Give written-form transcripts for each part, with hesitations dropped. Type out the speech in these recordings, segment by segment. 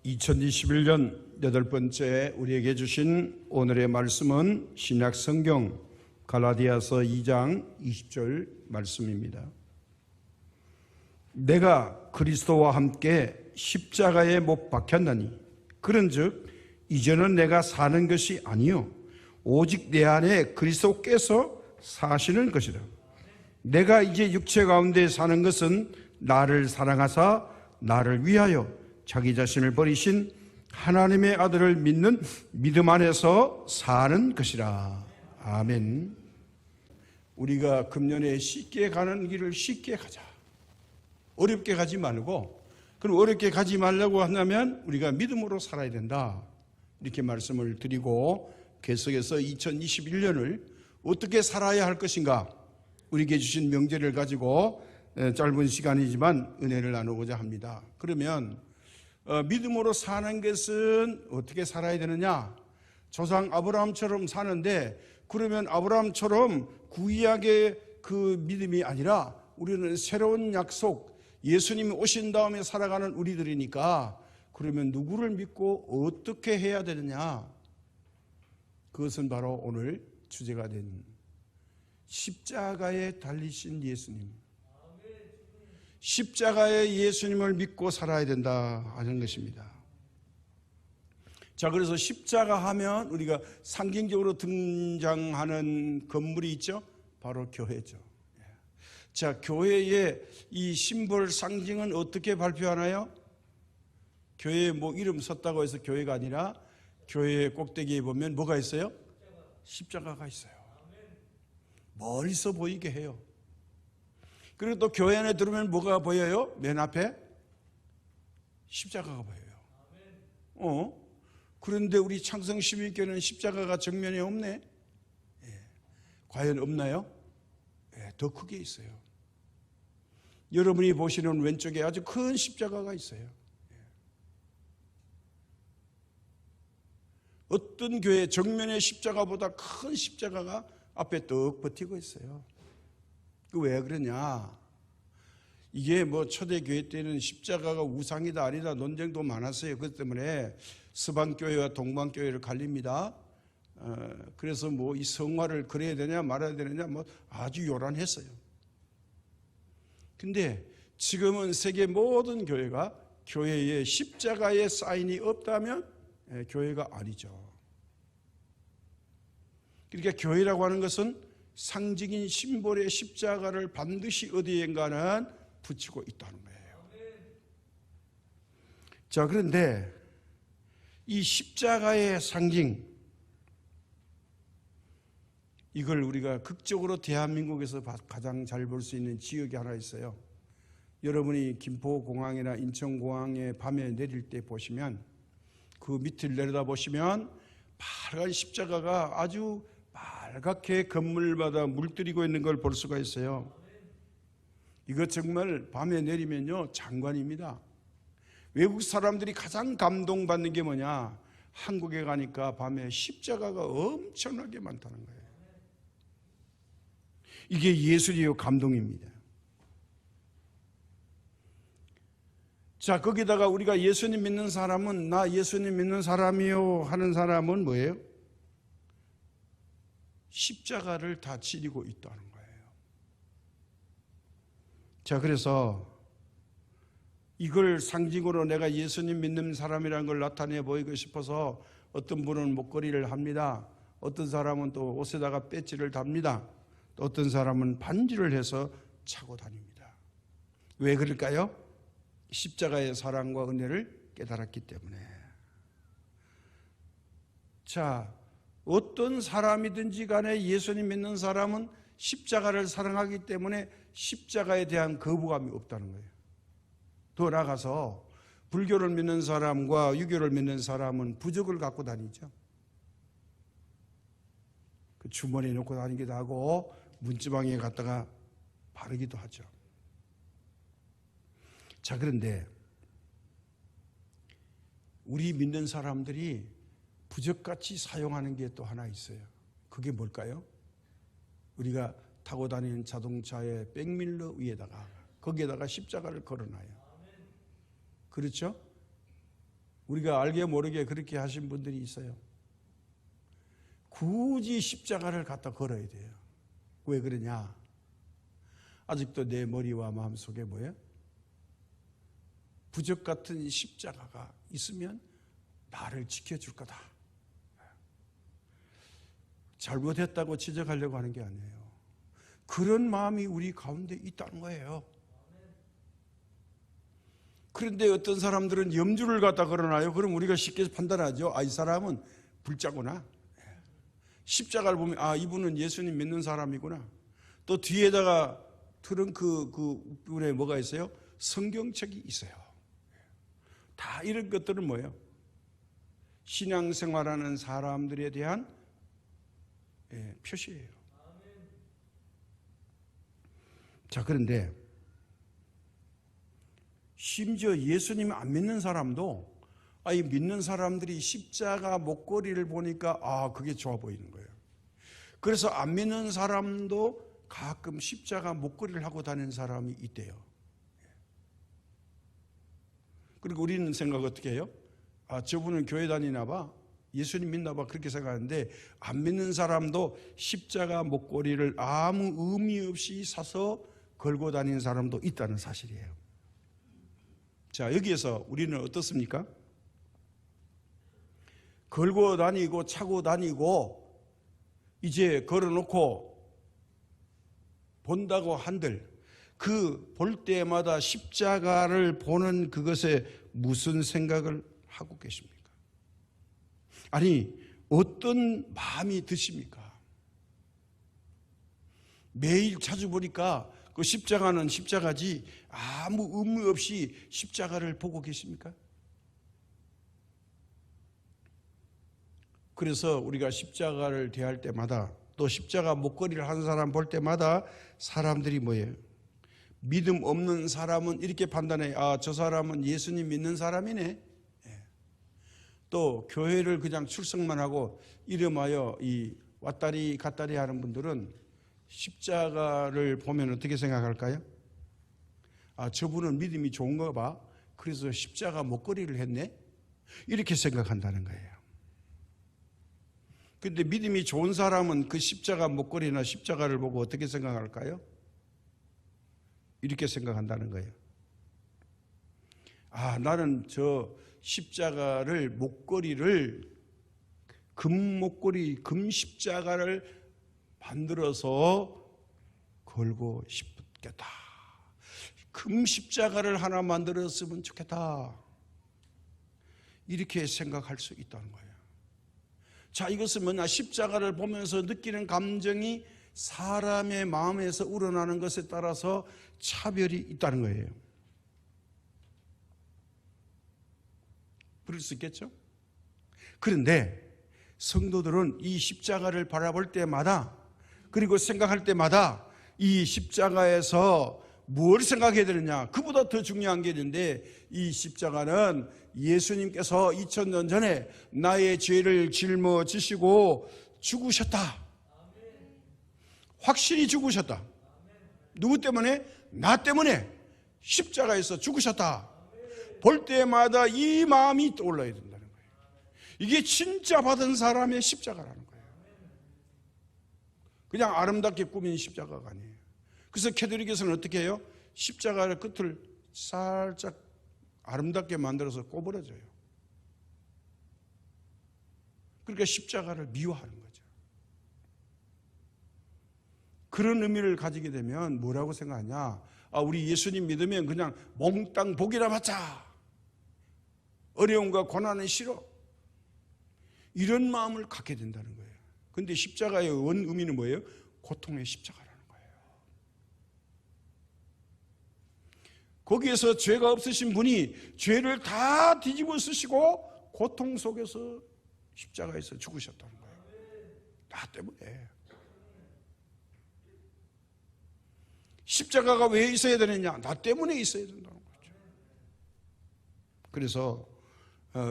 2021년 8번째 우리에게 주신 오늘의 말씀은 신약성경 갈라디아서 2장 20절 말씀입니다. 내가 그리스도와 함께 십자가에 못 박혔나니 그런즉 이제는 내가 사는 것이 아니요 오직 내 안에 그리스도께서 사시는 것이라. 내가 이제 육체 가운데 사는 것은 나를 사랑하사 나를 위하여 자기 자신을 버리신 하나님의 아들을 믿는 믿음 안에서 사는 것이라. 아멘. 우리가 금년에 쉽게 가는 길을 쉽게 가자. 어렵게 가지 말고, 그럼 어렵게 가지 말라고 한다면 우리가 믿음으로 살아야 된다. 이렇게 말씀을 드리고 계속해서 2021년을 어떻게 살아야 할 것인가, 우리에게 주신 명제를 가지고 짧은 시간이지만 은혜를 나누고자 합니다. 그러면 믿음으로 사는 것은 어떻게 살아야 되느냐? 조상 아브라함처럼 사는데, 그러면 아브라함처럼 구약의 그 믿음이 아니라 우리는 새로운 약속, 예수님이 오신 다음에 살아가는 우리들이니까, 그러면 누구를 믿고 어떻게 해야 되느냐? 그것은 바로 오늘 주제가 된 십자가에 달리신 예수님, 십자가의 예수님을 믿고 살아야 된다 하는 것입니다. 자, 그래서 십자가 하면 우리가 상징적으로 등장하는 건물이 있죠. 바로 교회죠. 자, 교회의 이 심볼 상징은 어떻게 발표하나요? 교회에 뭐 이름 썼다고 해서 교회가 아니라 교회 꼭대기에 보면 뭐가 있어요? 십자가가 있어요. 멀리서 보이게 해요. 그리고 또 교회 안에 들어오면 뭐가 보여요? 맨 앞에 십자가가 보여요. 그런데 우리 창성시민교회는 십자가가 정면에 없네. 과연 없나요? 더 크게 있어요. 여러분이 보시는 왼쪽에 아주 큰 십자가가 있어요. 어떤 교회 정면의 십자가보다 큰 십자가가 앞에 떡 버티고 있어요. 왜 그러냐? 이게 뭐 초대교회 때는 십자가가 우상이다 아니다 논쟁도 많았어요. 그것 때문에 서방교회와 동방교회를 갈립니다. 그래서 뭐 이 성화를 그래야 되냐 말아야 되느냐 뭐 아주 요란했어요. 근데 지금은 세계 모든 교회가 교회에 십자가의 사인이 없다면 교회가 아니죠. 그러니까 교회라고 하는 것은 상징인 심볼의 십자가를 반드시 어디엔가는 붙이고 있다는 거예요. 자, 그런데 이 십자가의 상징, 이걸 우리가 극적으로 대한민국에서 가장 잘 볼 수 있는 지역이 하나 있어요. 여러분이 김포공항이나 인천공항에 밤에 내릴 때 보시면 그 밑을 내려다 보시면 빨간 십자가가 아주 빨갛게 건물마다 물들이고 있는 걸 볼 수가 있어요. 이거 정말 밤에 내리면요 장관입니다. 외국 사람들이 가장 감동받는 게 뭐냐? 한국에 가니까 밤에 십자가가 엄청나게 많다는 거예요. 이게 예술이요 감동입니다. 자, 거기다가 우리가 예수님 믿는 사람은, 나 예수님 믿는 사람이요 하는 사람은 뭐예요? 십자가를 다 지니고 있다는 거예요. 자, 그래서 이걸 상징으로 내가 예수님 믿는 사람이라는 걸 나타내 보이고 싶어서 어떤 분은 목걸이를 합니다. 어떤 사람은 또 옷에다가 배지를 답니다. 또 어떤 사람은 반지를 해서 차고 다닙니다. 왜 그럴까요? 십자가의 사랑과 은혜를 깨달았기 때문에. 자, 어떤 사람이든지 간에 예수님 믿는 사람은 십자가를 사랑하기 때문에 십자가에 대한 거부감이 없다는 거예요. 더 나아가서 불교를 믿는 사람과 유교를 믿는 사람은 부적을 갖고 다니죠. 그 주머니에 넣고 다니기도 하고 문지방에 갖다가 바르기도 하죠. 자, 그런데 우리 믿는 사람들이 부적같이 사용하는 게 또 하나 있어요. 그게 뭘까요? 우리가 타고 다니는 자동차의 백밀러 위에다가 거기에다가 십자가를 걸어놔요. 그렇죠? 우리가 알게 모르게 그렇게 하신 분들이 있어요. 굳이 십자가를 갖다 걸어야 돼요. 왜 그러냐? 아직도 내 머리와 마음속에 뭐예요? 부적 같은 십자가가 있으면 나를 지켜줄 거다. 잘못했다고 지적하려고 하는 게 아니에요. 그런 마음이 우리 가운데 있다는 거예요. 그런데 어떤 사람들은 염주를 갖다 걸어놔요. 그럼 우리가 쉽게 판단하죠. 이 사람은 불자구나. 십자가를 보면 이분은 예수님 믿는 사람이구나. 또 뒤에다가 트렁크 그 부분에 뭐가 있어요? 성경책이 있어요. 다 이런 것들은 뭐예요? 신앙생활하는 사람들에 대한 표시예요. 자, 그런데 심지어 예수님 안 믿는 사람도 이 믿는 사람들이 십자가 목걸이를 보니까 그게 좋아 보이는 거예요. 그래서 안 믿는 사람도 가끔 십자가 목걸이를 하고 다니는 사람이 있대요. 그리고 우리는 생각 어떻게 해요? 저분은 교회 다니나 봐, 예수님 믿나 봐, 그렇게 생각하는데 안 믿는 사람도 십자가 목걸이를 아무 의미 없이 사서 걸고 다니는 사람도 있다는 사실이에요. 자, 여기에서 우리는 어떻습니까? 걸고 다니고 차고 다니고 이제 걸어놓고 본다고 한들 그 볼 때마다 십자가를 보는 그것에 무슨 생각을 하고 계십니까? 아니, 어떤 마음이 드십니까? 매일 자주 보니까 그 십자가는 십자가지 아무 의미 없이 십자가를 보고 계십니까? 그래서 우리가 십자가를 대할 때마다 또 십자가 목걸이를 하는 사람 볼 때마다 사람들이 뭐예요? 믿음 없는 사람은 이렇게 판단해. 저 사람은 예수님 믿는 사람이네. 또 교회를 그냥 출석만 하고 이름하여 이 왔다리 갔다리 하는 분들은 십자가를 보면 어떻게 생각할까요? 저분은 믿음이 좋은가 봐. 그래서 십자가 목걸이를 했네. 이렇게 생각한다는 거예요. 그런데 믿음이 좋은 사람은 그 십자가 목걸이나 십자가를 보고 어떻게 생각할까요? 이렇게 생각한다는 거예요. 나는 저 십자가를 목걸이를 금 목걸이, 금 십자가를 만들어서 걸고 싶겠다. 금 십자가를 하나 만들었으면 좋겠다. 이렇게 생각할 수 있다는 거예요. 자, 이것은 뭐냐? 십자가를 보면서 느끼는 감정이 사람의 마음에서 우러나는 것에 따라서 차별이 있다는 거예요. 그럴 수 있겠죠? 그런데 성도들은 이 십자가를 바라볼 때마다 그리고 생각할 때마다 이 십자가에서 뭘 생각해야 되느냐? 그보다 더 중요한 게 있는데 이 십자가는 예수님께서 2000년 전에 나의 죄를 짊어지시고 죽으셨다. 확실히 죽으셨다. 누구 때문에? 나 때문에 십자가에서 죽으셨다. 볼 때마다 이 마음이 떠올라야 된다는 거예요. 이게 진짜 받은 사람의 십자가라는 거예요. 그냥 아름답게 꾸민 십자가가 아니에요. 그래서 캐톨릭에서는 어떻게 해요? 십자가의 끝을 살짝 아름답게 만들어서 꼬부러져요. 그러니까 십자가를 미워하는 거죠. 그런 의미를 가지게 되면 뭐라고 생각하냐? 우리 예수님 믿으면 그냥 몽땅 복이나 받자. 어려움과 고난은 싫어. 이런 마음을 갖게 된다는 거예요. 그런데 십자가의 원 의미는 뭐예요? 고통의 십자가라는 거예요. 거기에서 죄가 없으신 분이 죄를 다 뒤집어 쓰시고 고통 속에서 십자가에서 죽으셨다는 거예요. 나 때문에. 십자가가 왜 있어야 되느냐? 나 때문에 있어야 된다는 거죠. 그래서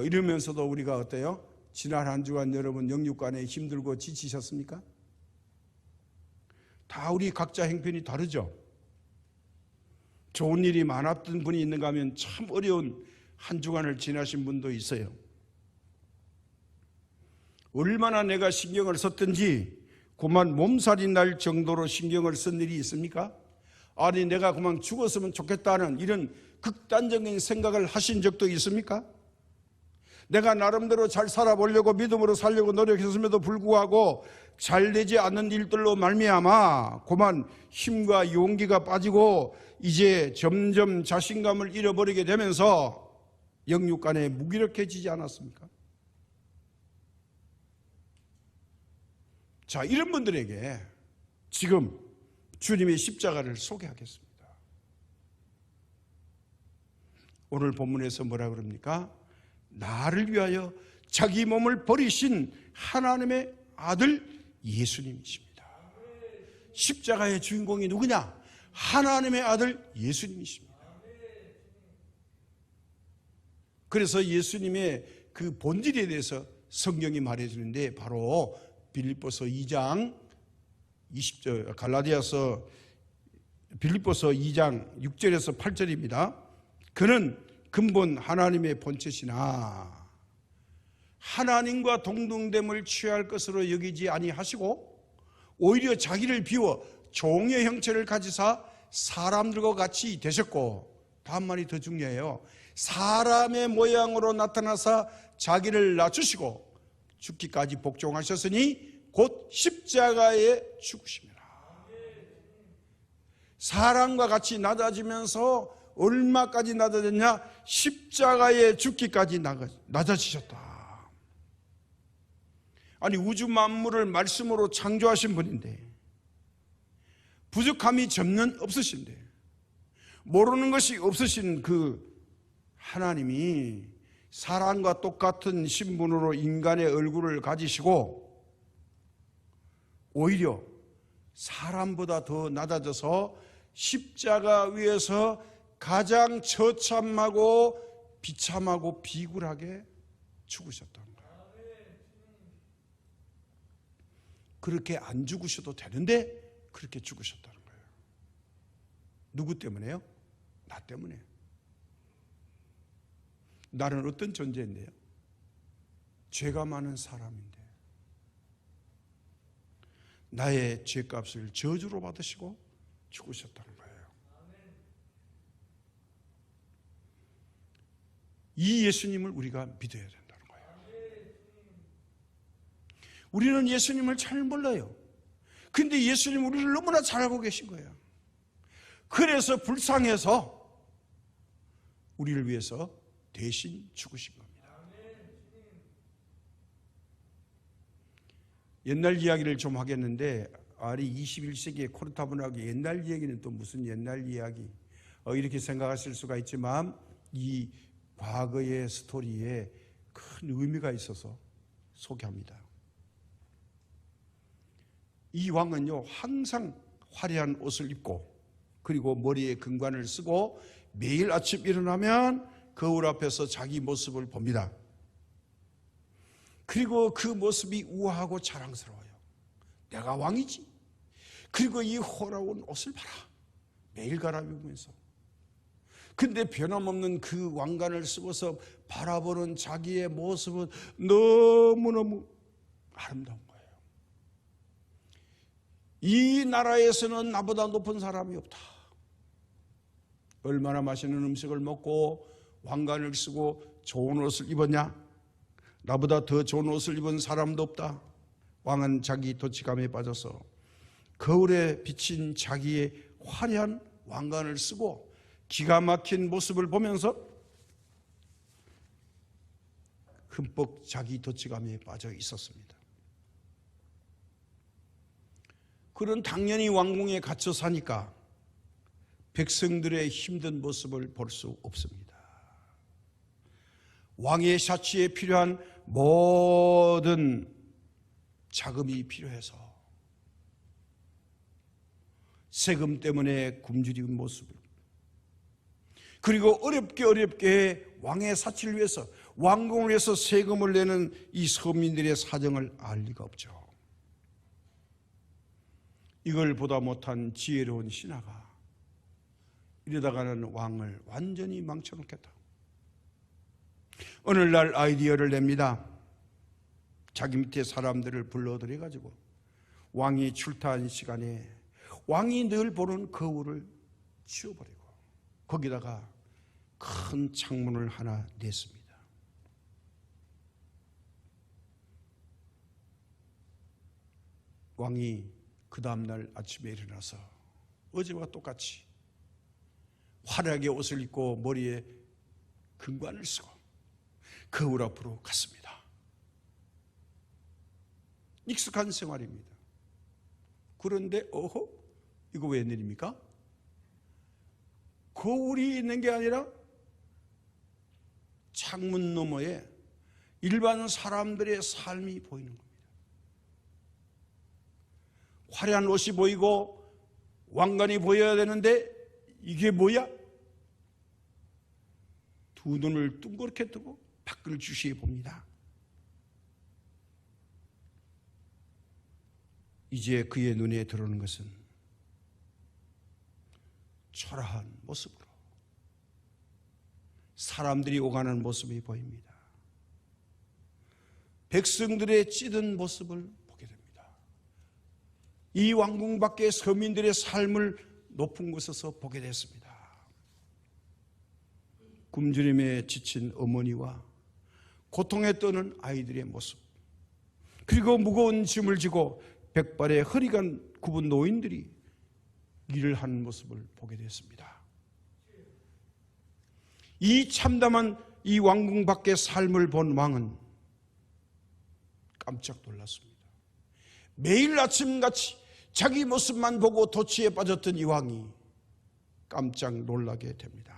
이러면서도 우리가 어때요? 지난 한 주간 여러분 영육간에 힘들고 지치셨습니까? 다 우리 각자 형편이 다르죠. 좋은 일이 많았던 분이 있는가 하면 참 어려운 한 주간을 지나신 분도 있어요. 얼마나 내가 신경을 썼든지 그만 몸살이 날 정도로 신경을 쓴 일이 있습니까? 아니 내가 그만 죽었으면 좋겠다는 이런 극단적인 생각을 하신 적도 있습니까? 내가 나름대로 잘 살아보려고 믿음으로 살려고 노력했음에도 불구하고 잘 되지 않는 일들로 말미암아 그만 힘과 용기가 빠지고 이제 점점 자신감을 잃어버리게 되면서 영육간에 무기력해지지 않았습니까? 자, 이런 분들에게 지금 주님의 십자가를 소개하겠습니다. 오늘 본문에서 뭐라 그럽니까? 나를 위하여 자기 몸을 버리신 하나님의 아들 예수님이십니다. 십자가의 주인공이 누구냐? 하나님의 아들 예수님이십니다. 그래서 예수님의 그 본질에 대해서 성경이 말해주는데 바로 빌립보서 2장 20절, 갈라디아서 빌립보서 2장 6절에서 8절입니다. 그는 근본 하나님의 본체시나 하나님과 동등됨을 취할 것으로 여기지 아니하시고 오히려 자기를 비워 종의 형체를 가지사 사람들과 같이 되셨고, 다음 말이 더 중요해요. 사람의 모양으로 나타나사 자기를 낮추시고 죽기까지 복종하셨으니 곧 십자가에 죽으심이라. 사람과 같이 낮아지면서 얼마까지 낮아졌냐? 십자가에 죽기까지 낮아지셨다. 아니 우주 만물을 말씀으로 창조하신 분인데, 부족함이 전혀 없으신데, 모르는 것이 없으신 그 하나님이 사람과 똑같은 신분으로 인간의 얼굴을 가지시고 오히려 사람보다 더 낮아져서 십자가 위에서 가장 처참하고 비참하고 비굴하게 죽으셨다는 거예요. 그렇게 안 죽으셔도 되는데 그렇게 죽으셨다는 거예요. 누구 때문에요? 나 때문에. 나는 어떤 존재인데요? 죄가 많은 사람인데 나의 죄값을 저주로 받으시고 죽으셨다는 거예요. 이 예수님을 우리가 믿어야 된다는 거예요. 우리는 예수님을 잘 몰라요. 근데 예수님 우리를 너무나 잘 알고 계신 거예요. 그래서 불쌍해서 우리를 위해서 대신 죽으신 겁니다. 옛날 이야기를 좀 하겠는데, 아니 21세기의 코르타 문학의 옛날 이야기는 또 무슨 옛날 이야기, 이렇게 생각하실 수가 있지만 이 과거의 스토리에 큰 의미가 있어서 소개합니다. 이 왕은요 항상 화려한 옷을 입고 그리고 머리에 금관을 쓰고 매일 아침 일어나면 거울 앞에서 자기 모습을 봅니다. 그리고 그 모습이 우아하고 자랑스러워요. 내가 왕이지. 그리고 이 호라운 옷을 봐라. 매일 갈아입으면서. 근데 변함없는 그 왕관을 쓰고서 바라보는 자기의 모습은 너무너무 아름다운 거예요. 이 나라에서는 나보다 높은 사람이 없다. 얼마나 맛있는 음식을 먹고 왕관을 쓰고 좋은 옷을 입었냐? 나보다 더 좋은 옷을 입은 사람도 없다. 왕은 자기 도취감에 빠져서 거울에 비친 자기의 화려한 왕관을 쓰고 기가 막힌 모습을 보면서 흠뻑 자기 도취감에 빠져 있었습니다. 그는 당연히 왕궁에 갇혀 사니까 백성들의 힘든 모습을 볼 수 없습니다. 왕의 샤치에 필요한 모든 자금이 필요해서 세금 때문에 굶주린 모습을, 그리고 어렵게 왕의 사치를 위해서 왕궁을 위해서 세금을 내는 이 서민들의 사정을 알 리가 없죠. 이걸 보다 못한 지혜로운 신하가 이러다가는 왕을 완전히 망쳐놓겠다. 오늘날 아이디어를 냅니다. 자기 밑에 사람들을 불러들여가지고 왕이 출타한 시간에 왕이 늘 보는 거울을 치워버리고 거기다가 큰 창문을 하나 냈습니다. 왕이 그 다음날 아침에 일어나서 어제와 똑같이 화려하게 옷을 입고 머리에 금관을 쓰고 거울 앞으로 갔습니다. 익숙한 생활입니다. 그런데 어허? 이거 웬일입니까? 거울이 있는 게 아니라 창문 너머에 일반 사람들의 삶이 보이는 겁니다. 화려한 옷이 보이고 왕관이 보여야 되는데 이게 뭐야? 두 눈을 둥그렇게 뜨고 밖을 주시해 봅니다. 이제 그의 눈에 들어오는 것은 초라한 모습으로 사람들이 오가는 모습이 보입니다. 백성들의 찌든 모습을 보게 됩니다. 이 왕궁 밖의 서민들의 삶을 높은 곳에서 보게 됐습니다. 굶주림에 지친 어머니와 고통에 떠는 아이들의 모습, 그리고 무거운 짐을 지고 백발의 허리가 굽은 노인들이 일을 하는 모습을 보게 됐습니다. 이 참담한 이 왕궁 밖의 삶을 본 왕은 깜짝 놀랐습니다. 매일 아침같이 자기 모습만 보고 도취에 빠졌던 이 왕이 깜짝 놀라게 됩니다.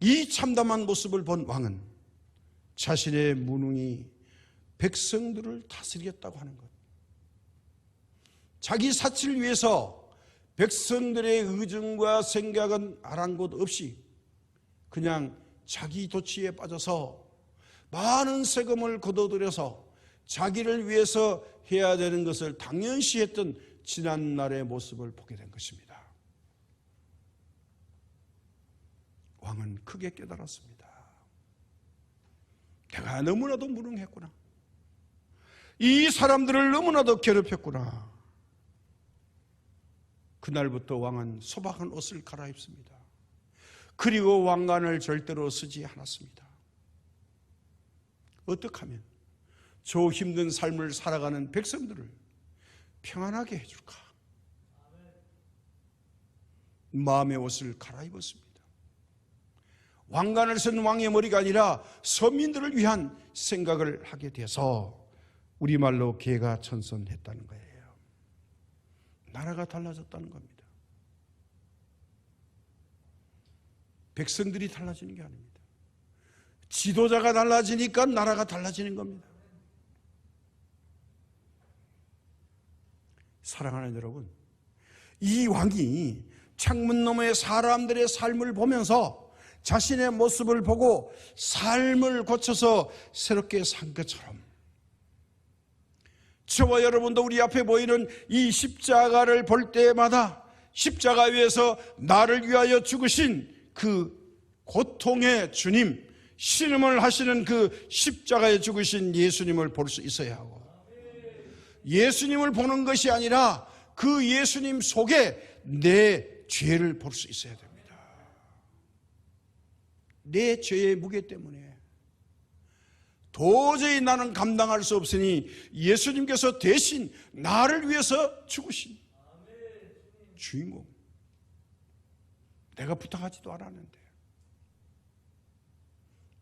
이 참담한 모습을 본 왕은 자신의 무능이 백성들을 다스리겠다고 하는 것, 자기 사치를 위해서 백성들의 의중과 생각은 아랑곳 없이 그냥 자기 도취에 빠져서 많은 세금을 거둬들여서 자기를 위해서 해야 되는 것을 당연시했던 지난날의 모습을 보게 된 것입니다. 왕은 크게 깨달았습니다. 내가 너무나도 무능했구나. 이 사람들을 너무나도 괴롭혔구나. 그날부터 왕은 소박한 옷을 갈아입습니다. 그리고 왕관을 절대로 쓰지 않았습니다. 어떻게 하면 저 힘든 삶을 살아가는 백성들을 평안하게 해줄까? 마음의 옷을 갈아입었습니다. 왕관을 쓴 왕의 머리가 아니라 서민들을 위한 생각을 하게 돼서 우리말로 개가 천선했다는 거예요. 나라가 달라졌다는 겁니다. 백성들이 달라지는 게 아닙니다. 지도자가 달라지니까 나라가 달라지는 겁니다. 사랑하는 여러분, 이 왕이 창문 너머의 사람들의 삶을 보면서 자신의 모습을 보고 삶을 고쳐서 새롭게 산 것처럼 저와 여러분도 우리 앞에 보이는 이 십자가를 볼 때마다 십자가 위에서 나를 위하여 죽으신 그 고통의 주님, 신음을 하시는 그 십자가에 죽으신 예수님을 볼 수 있어야 하고, 예수님을 보는 것이 아니라 그 예수님 속에 내 죄를 볼 수 있어야 됩니다. 내 죄의 무게 때문에 도저히 나는 감당할 수 없으니 예수님께서 대신 나를 위해서 죽으신 주인공, 내가 부탁하지도 않았는데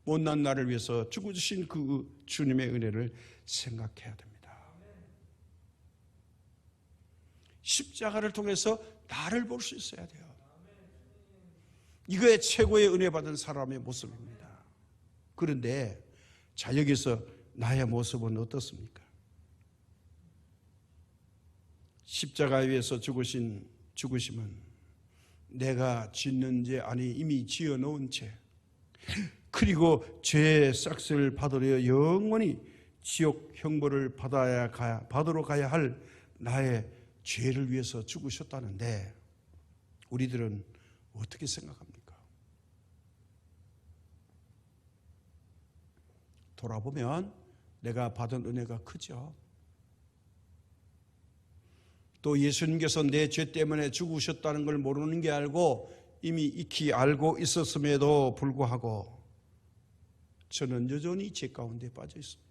못난 나를 위해서 죽으신 그 주님의 은혜를 생각해야 됩니다. 십자가를 통해서 나를 볼 수 있어야 돼요. 이거에 최고의 은혜 받은 사람의 모습입니다. 그런데 자, 여기서 나의 모습은 어떻습니까? 십자가 위에서 죽으심은 내가 짓는 죄 아니 이미 지어놓은 죄, 그리고 죄의 싹을 받으려 영원히 지옥 형벌을 받으러 가야 할 나의 죄를 위해서 죽으셨다는데 우리들은 어떻게 생각합니까? 돌아보면 내가 받은 은혜가 크죠. 또 예수님께서 내 죄 때문에 죽으셨다는 걸 모르는 게 알고 이미 익히 알고 있었음에도 불구하고 저는 여전히 죄 가운데 빠져 있습니다.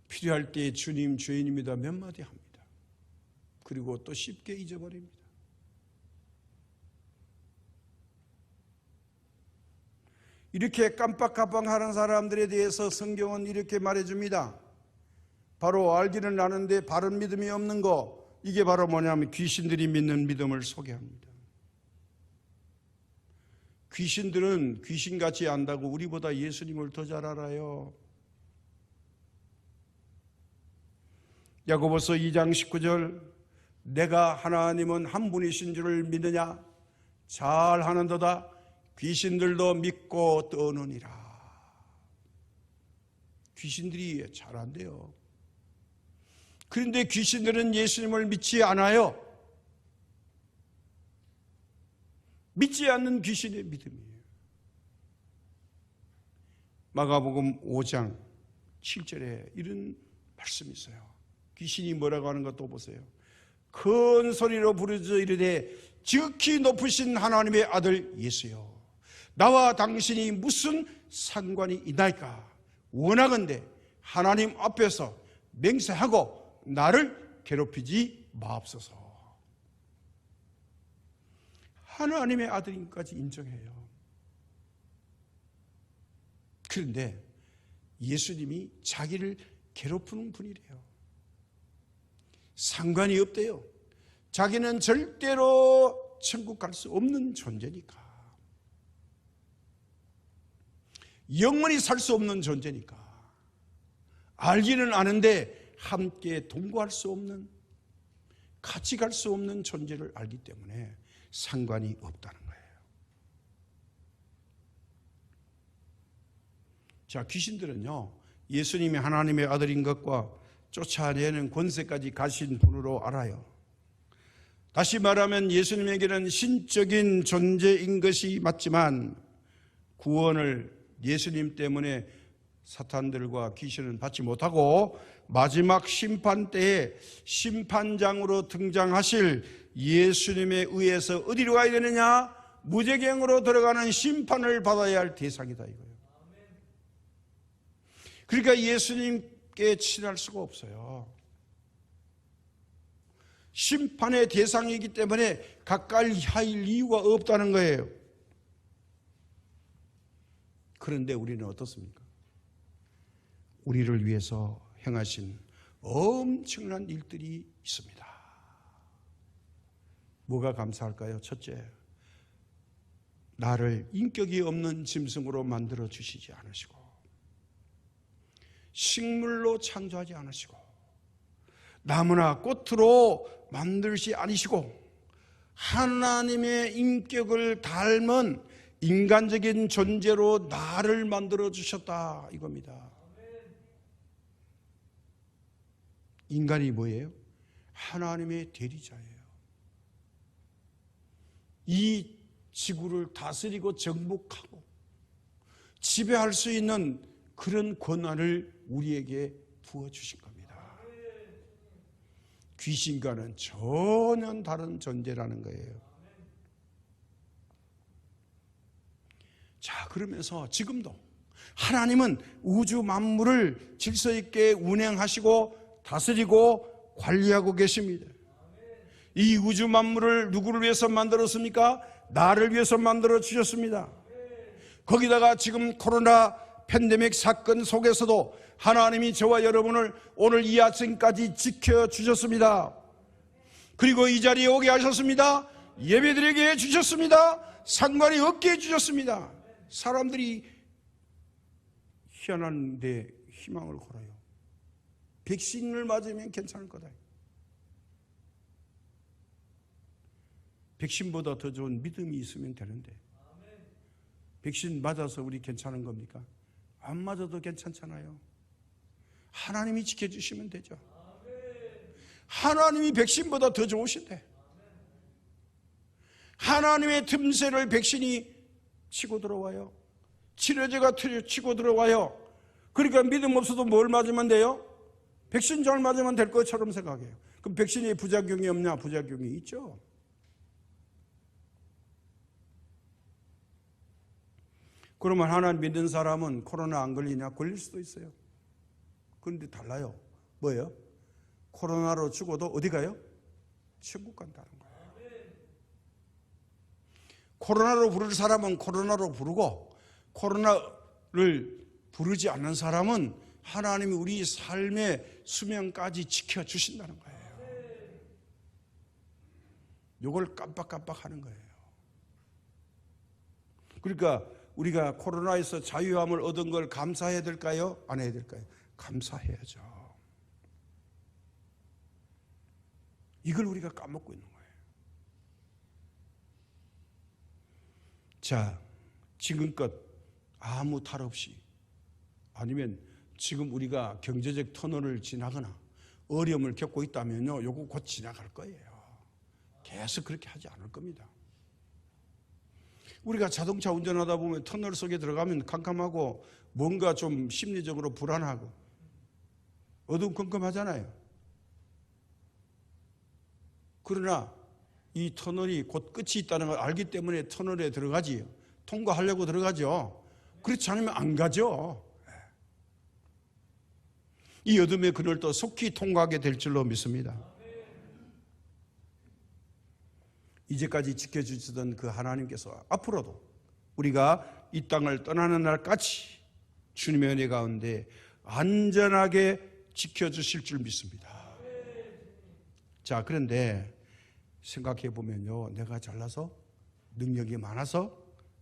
필요할 때 주님 죄인입니다 몇 마디 합니다. 그리고 또 쉽게 잊어버립니다. 이렇게 깜빡깜빡하는 사람들에 대해서 성경은 이렇게 말해줍니다. 바로 알기는 아는데 바른 믿음이 없는 거, 이게 바로 뭐냐면 귀신들이 믿는 믿음을 소개합니다. 귀신들은 귀신같이 안다고 우리보다 예수님을 더 잘 알아요. 야고보서 2장 19절, 내가 하나님은 한 분이신 줄을 믿느냐? 잘하는도다. 귀신들도 믿고 떠느니라. 귀신들이 잘한대요. 그런데 귀신들은 예수님을 믿지 않아요. 믿지 않는 귀신의 믿음이에요. 마가복음 5장 7절에 이런 말씀이 있어요. 귀신이 뭐라고 하는 것도 보세요. 큰 소리로 부르짖어 이르되 지극히 높으신 하나님의 아들 예수여, 나와 당신이 무슨 상관이 있나이까? 원하건대 하나님 앞에서 맹세하고 나를 괴롭히지 마옵소서. 하나님의 아들임까지 인정해요. 그런데 예수님이 자기를 괴롭히는 분이래요. 상관이 없대요. 자기는 절대로 천국 갈 수 없는 존재니까. 영원히 살 수 없는 존재니까. 알기는 아는데 함께 동거할 수 없는, 같이 갈 수 없는 존재를 알기 때문에 상관이 없다는 거예요. 자, 귀신들은요, 예수님이 하나님의 아들인 것과 쫓아내는 권세까지 가신 분으로 알아요. 다시 말하면 예수님에게는 신적인 존재인 것이 맞지만 구원을 예수님 때문에 사탄들과 귀신은 받지 못하고 마지막 심판 때에 심판장으로 등장하실 예수님에 의해서 어디로 가야 되느냐? 무제경으로 들어가는 심판을 받아야 할 대상이다 이거예요. 그러니까 예수님께 친할 수가 없어요. 심판의 대상이기 때문에 가까이 할 이유가 없다는 거예요. 그런데 우리는 어떻습니까? 우리를 위해서 행하신 엄청난 일들이 있습니다. 뭐가 감사할까요? 첫째, 나를 인격이 없는 짐승으로 만들어 주시지 않으시고 식물로 창조하지 않으시고 나무나 꽃으로 만들지 않으시고 하나님의 인격을 닮은 인간적인 존재로 나를 만들어 주셨다 이겁니다. 인간이 뭐예요? 하나님의 대리자예요. 이 지구를 다스리고 정복하고 지배할 수 있는 그런 권한을 우리에게 부어주신 겁니다. 귀신과는 전혀 다른 존재라는 거예요. 자, 그러면서 지금도 하나님은 우주 만물을 질서 있게 운행하시고 다스리고 관리하고 계십니다. 이 우주 만물을 누구를 위해서 만들었습니까? 나를 위해서 만들어 주셨습니다. 거기다가 지금 코로나 팬데믹 사건 속에서도 하나님이 저와 여러분을 오늘 이 아침까지 지켜주셨습니다. 그리고 이 자리에 오게 하셨습니다. 예배드리게 해주셨습니다. 상관이 없게 해주셨습니다. 사람들이 희한한데 희망을 걸어요. 백신을 맞으면 괜찮을 거다. 백신보다 더 좋은 믿음이 있으면 되는데 백신 맞아서 우리 괜찮은 겁니까? 안 맞아도 괜찮잖아요. 하나님이 지켜주시면 되죠. 하나님이 백신보다 더 좋으신데 하나님의 틈새를 백신이 치고 들어와요. 치료제가 치고 들어와요. 그러니까 믿음 없어도 뭘 맞으면 돼요? 백신 잘 맞으면 될 것처럼 생각해요. 그럼 백신이 부작용이 없냐? 부작용이 있죠. 그러면 하나님 믿는 사람은 코로나 안 걸리냐? 걸릴 수도 있어요. 그런데 달라요. 뭐예요? 코로나로 죽어도 어디 가요? 천국 간다는 거예요. 코로나로 부를 사람은 코로나로 부르고, 코로나를 부르지 않는 사람은 하나님이 우리 삶의 수명까지 지켜주신다는 거예요. 이걸 깜빡깜빡 하는 거예요. 그러니까 우리가 코로나에서 자유함을 얻은 걸 감사해야 될까요? 안 해야 될까요? 감사해야죠. 이걸 우리가 까먹고 있는 거예요. 자, 지금껏 아무 탈 없이, 아니면 지금 우리가 경제적 터널을 지나거나 어려움을 겪고 있다면요, 요거 곧 지나갈 거예요. 계속 그렇게 하지 않을 겁니다. 우리가 자동차 운전하다 보면 터널 속에 들어가면 캄캄하고 뭔가 좀 심리적으로 불안하고 어두컴컴하잖아요. 그러나 이 터널이 곧 끝이 있다는 걸 알기 때문에 터널에 들어가지요. 통과하려고 들어가죠. 그렇지 않으면 안 가죠. 이 어둠의 그늘도 속히 통과하게 될 줄로 믿습니다. 이제까지 지켜주시던 그 하나님께서 앞으로도 우리가 이 땅을 떠나는 날까지 주님의 은혜 가운데 안전하게 지켜주실 줄 믿습니다. 자, 그런데 생각해 보면요, 내가 잘나서, 능력이 많아서,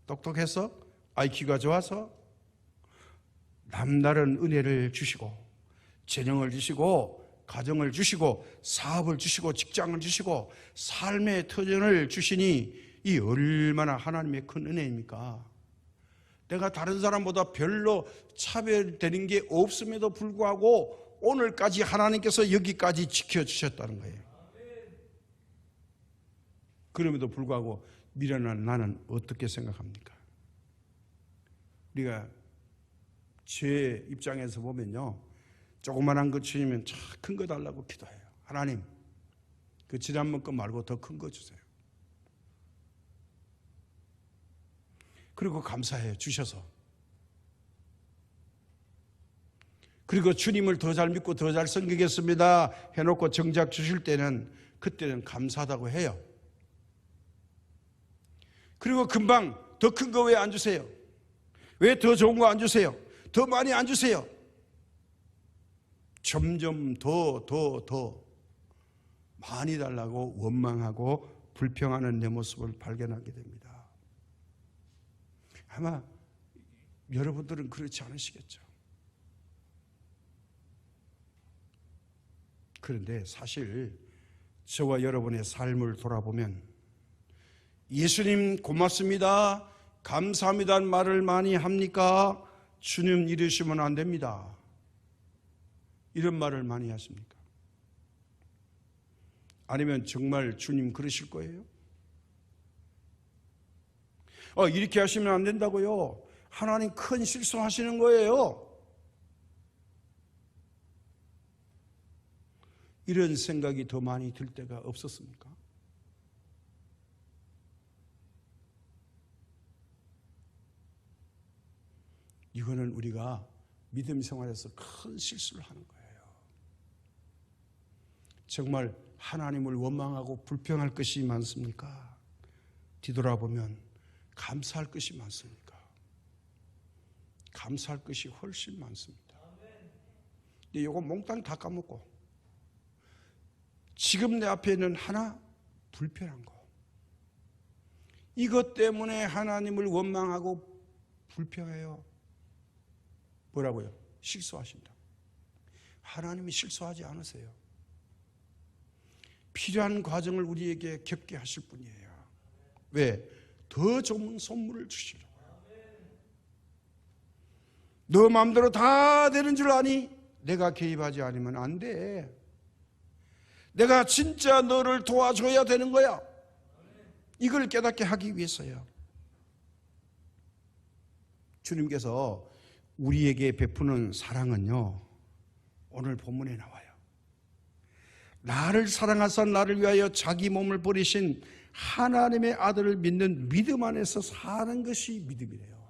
똑똑해서, IQ가 좋아서 남다른 은혜를 주시고 재능을 주시고 가정을 주시고 사업을 주시고 직장을 주시고 삶의 터전을 주시니 이 얼마나 하나님의 큰 은혜입니까? 내가 다른 사람보다 별로 차별되는 게 없음에도 불구하고 오늘까지 하나님께서 여기까지 지켜주셨다는 거예요. 그럼에도 불구하고 미련한 나는 어떻게 생각합니까? 우리가 제 입장에서 보면요, 조그만한 거 주시면 참 큰 거 달라고 기도해요. 하나님, 그 지난번 거 말고 더 큰 거 주세요. 그리고 감사해요, 주셔서. 그리고 주님을 더 잘 믿고 더 잘 섬기겠습니다 해놓고 정작 주실 때는 그때는 감사하다고 해요. 그리고 금방 더 큰 거 왜 안 주세요? 왜 더 좋은 거 안 주세요? 더 많이 안 주세요? 점점 더 많이 달라고 원망하고 불평하는 내 모습을 발견하게 됩니다. 아마 여러분들은 그렇지 않으시겠죠. 그런데 사실 저와 여러분의 삶을 돌아보면 예수님 고맙습니다, 감사합니다는 말을 많이 합니까? 주님 이러시면 안 됩니다. 이런 말을 많이 하십니까? 아니면 정말 주님 그러실 거예요? 이렇게 하시면 안 된다고요. 하나님 큰 실수하시는 거예요. 이런 생각이 더 많이 들 때가 없었습니까? 이거는 우리가 믿음 생활에서 큰 실수를 하는 거예요. 정말 하나님을 원망하고 불평할 것이 많습니까? 뒤돌아보면 감사할 것이 많습니까? 감사할 것이 훨씬 많습니다. 근데 이거 몽땅 다 까먹고 지금 내 앞에 있는 하나 불편한 거, 이것 때문에 하나님을 원망하고 불평해요. 뭐라고요? 실수하신다. 하나님이 실수하지 않으세요. 필요한 과정을 우리에게 겪게 하실 분이에요. 왜? 더 좋은 선물을 주시려고. 너 마음대로 다 되는 줄 아니? 내가 개입하지 않으면 안 돼. 내가 진짜 너를 도와줘야 되는 거야. 이걸 깨닫게 하기 위해서요. 주님께서 우리에게 베푸는 사랑은요, 오늘 본문에 나와요. 나를 사랑하사 나를 위하여 자기 몸을 버리신 하나님의 아들을 믿는 믿음 안에서 사는 것이 믿음이래요.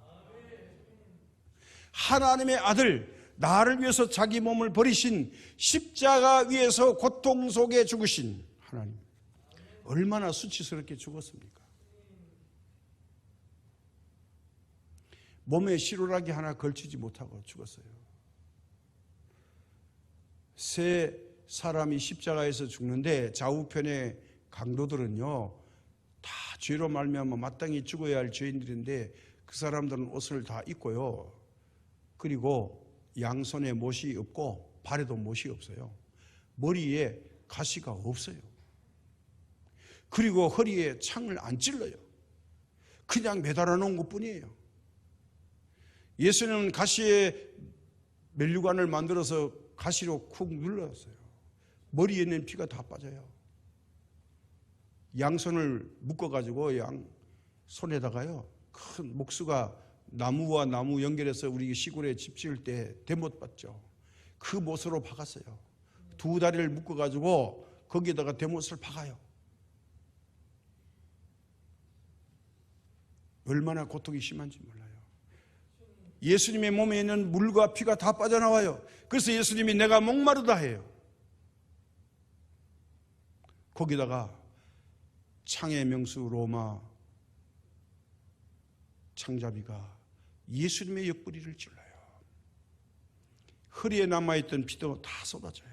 하나님의 아들, 나를 위해서 자기 몸을 버리신, 십자가 위에서 고통 속에 죽으신 하나님, 얼마나 수치스럽게 죽었습니까? 몸에 실오라기 하나 걸치지 못하고 죽었어요. 세 사람이 십자가에서 죽는데 좌우편의 강도들은요, 다 죄로 말미암아 마땅히 죽어야 할 죄인들인데 그 사람들은 옷을 다 입고요, 그리고 양손에 못이 없고 발에도 못이 없어요. 머리에 가시가 없어요. 그리고 허리에 창을 안 찔러요. 그냥 매달아 놓은 것뿐이에요. 예수님은 가시에 멜류관을 만들어서 가시로 쿡 눌렀어요. 머리에 있는 피가 다 빠져요. 양손을 묶어가지고 양 손에다가요, 큰 목수가 나무와 나무 연결해서 우리 시골에 집 지을 때 대못 봤죠. 그 못으로 박았어요. 두 다리를 묶어가지고 거기에다가 대못을 박아요. 얼마나 고통이 심한지 몰라요. 예수님의 몸에 있는 물과 피가 다 빠져나와요. 그래서 예수님이 내가 목마르다 해요. 거기다가 창의 명수 로마 창잡이가 예수님의 옆구리를 찔러요. 허리에 남아있던 피도 다 쏟아져요.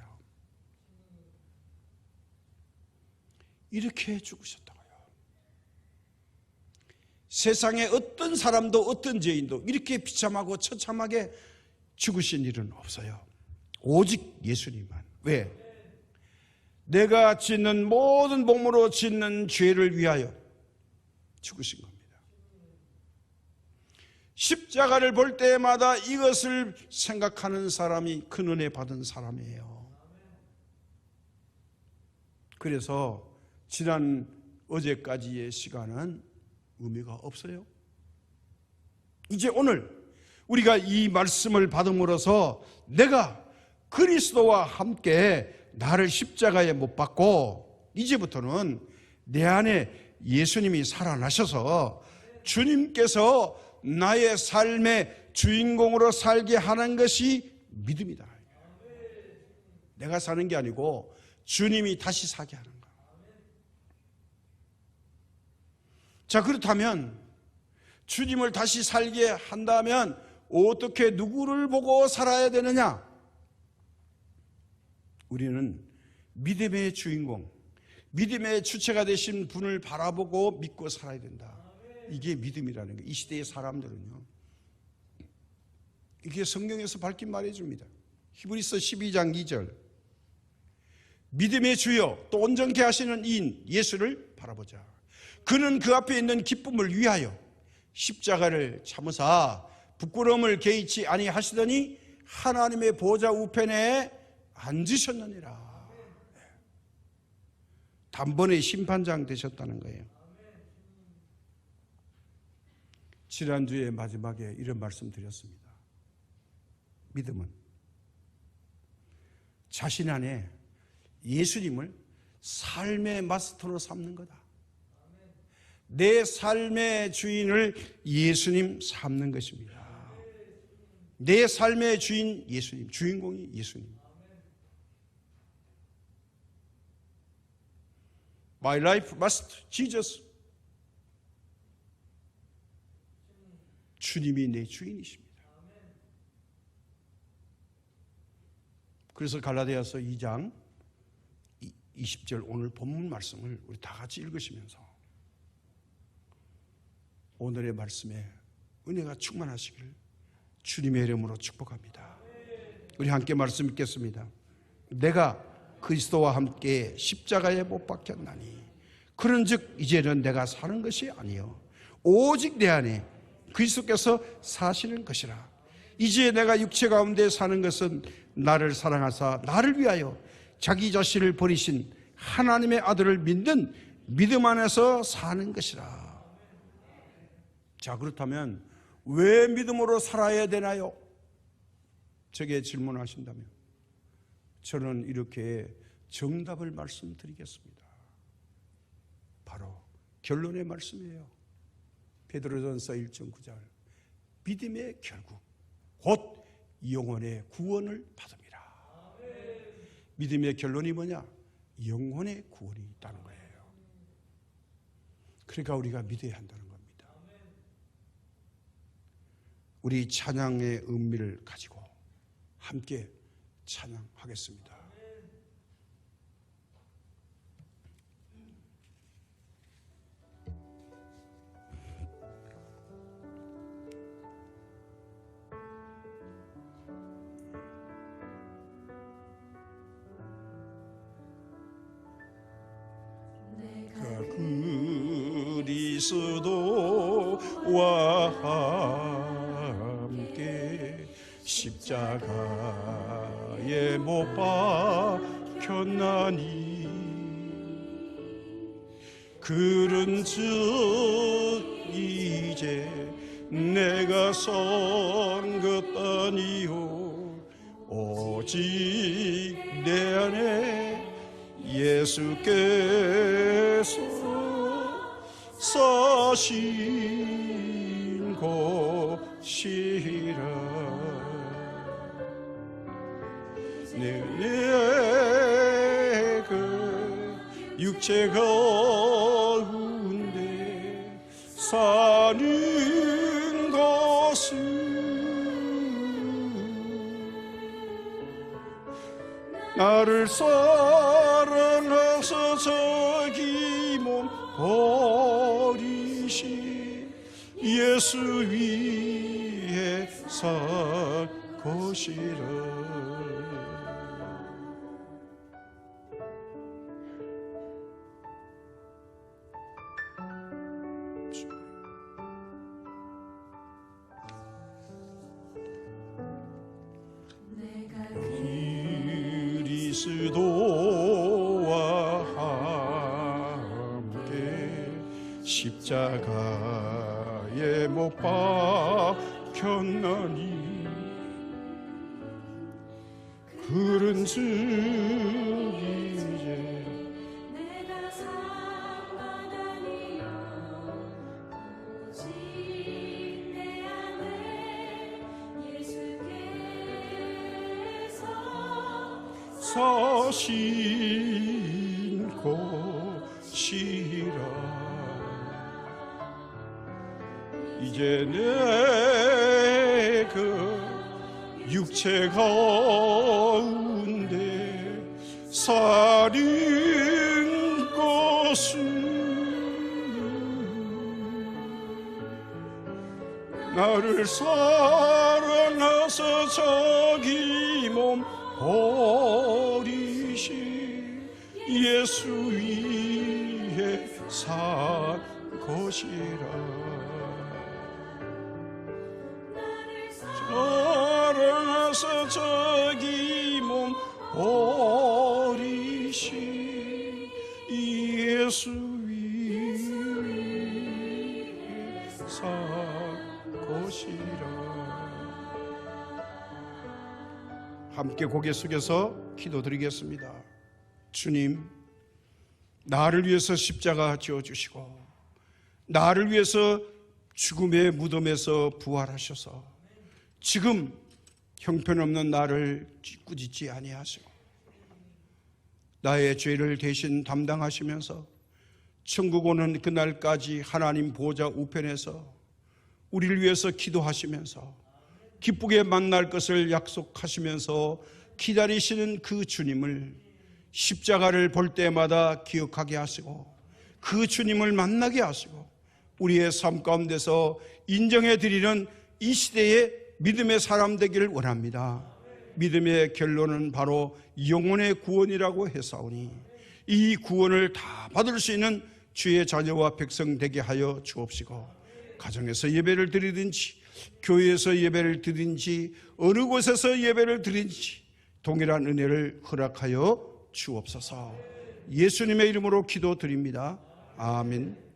이렇게 죽으셨다고요. 세상에 어떤 사람도 어떤 죄인도 이렇게 비참하고 처참하게 죽으신 일은 없어요. 오직 예수님만. 왜? 내가 짓는 모든 몸으로 짓는 죄를 위하여 죽으신 겁니다. 십자가를 볼 때마다 이것을 생각하는 사람이 큰 은혜 받은 사람이에요. 그래서 지난 어제까지의 시간은 의미가 없어요. 이제 오늘 우리가 이 말씀을 받음으로써 내가 그리스도와 함께 나를 십자가에 못 박고 이제부터는 내 안에 예수님이 살아나셔서 주님께서 나의 삶의 주인공으로 살게 하는 것이 믿음이다. 내가 사는 게 아니고 주님이 다시 사게 하는 거야. 자, 그렇다면 주님을 다시 살게 한다면 어떻게 누구를 보고 살아야 되느냐? 우리는 믿음의 주인공, 믿음의 주체가 되신 분을 바라보고 믿고 살아야 된다. 이게 믿음이라는 거예요. 이 시대의 사람들은요, 이게 성경에서 밝게 말해줍니다. 히브리서 12장 2절, 믿음의 주요 또 온전케 하시는 이인 예수를 바라보자. 그는 그 앞에 있는 기쁨을 위하여 십자가를 참으사 부끄러움을 개의치 아니하시더니 하나님의 보좌 우편에 앉으셨느니라. 단번에 심판장 되셨다는 거예요. 지난주에 마지막에 이런 말씀 드렸습니다. 믿음은 자신 안에 예수님을 삶의 마스터로 삼는 거다. 내 삶의 주인을 예수님 삼는 것입니다. 내 삶의 주인 예수님, 주인공이 예수님. My life must Jesus. 주님이 내 주인이십니다. 그래서 갈라디아서 2장 20절 오늘 본문 말씀을 우리 다 같이 읽으시면서 오늘의 말씀에 은혜가 충만하시길 주님의 이름으로 축복합니다. 우리 함께 말씀 읽겠습니다. 내가 그리스도와 함께 십자가에 못 박혔나니 그런즉 이제는 내가 사는 것이 아니요 오직 내 안에 그리스도께서 사시는 것이라. 이제 내가 육체 가운데 사는 것은 나를 사랑하사 나를 위하여 자기 자신을 버리신 하나님의 아들을 믿는 믿음 안에서 사는 것이라. 자, 그렇다면 왜 믿음으로 살아야 되나요? 저게 질문하신다면 저는 이렇게 정답을 말씀드리겠습니다. 바로 결론의 말씀이에요. 베드로전서 1.9절 믿음의 결국 곧 영혼의 구원을 받음이라. 믿음의 결론이 뭐냐? 영혼의 구원이 있다는 거예요. 그러니까 우리가 믿어야 한다는 겁니다. 우리 찬양의 의미를 가지고 함께 찬양하겠습니다. 그리스도와 함께 십자가에 못 박혔나니 그런즉 이제 내가 선 것 아니요 오직 내 안에 예수께서 사신 것이라. 내 그 육체 가운데 사는 것은 나를 사랑하사 자기 몸 버리신 예수 위에 살 것이라. 그리스도와 함께 십자가에 못 박혔나니 그런즉 이제 내가 산만 아니요 오직 내 안에 예수께서 사신 것이라. 이제 내 그 육체 가운데 사는 것은 나를 사랑하사 자기 몸 버리신 예수 위에 살 것이라. 사랑하사 자기 몸 버리신 예수 위에 살 것이라. 함께 고개 숙여서 기도드리겠습니다. 주님, 나를 위해서 십자가 지어주시고 나를 위해서 죽음의 무덤에서 부활하셔서 지금 형편없는 나를 꾸짖지 아니하시고 나의 죄를 대신 담당하시면서 천국 오는 그날까지 하나님 보좌 우편에서 우리를 위해서 기도하시면서 기쁘게 만날 것을 약속하시면서 기다리시는 그 주님을 십자가를 볼 때마다 기억하게 하시고 그 주님을 만나게 하시고 우리의 삶 가운데서 인정해 드리는 이 시대의 믿음의 사람 되기를 원합니다. 믿음의 결론은 바로 영혼의 구원이라고 했사오니 이 구원을 다 받을 수 있는 주의 자녀와 백성 되게 하여 주옵시고 가정에서 예배를 드리든지 교회에서 예배를 드리든지 어느 곳에서 예배를 드리든지 동일한 은혜를 허락하여 주옵소서. 예수님의 이름으로 기도드립니다. 아멘.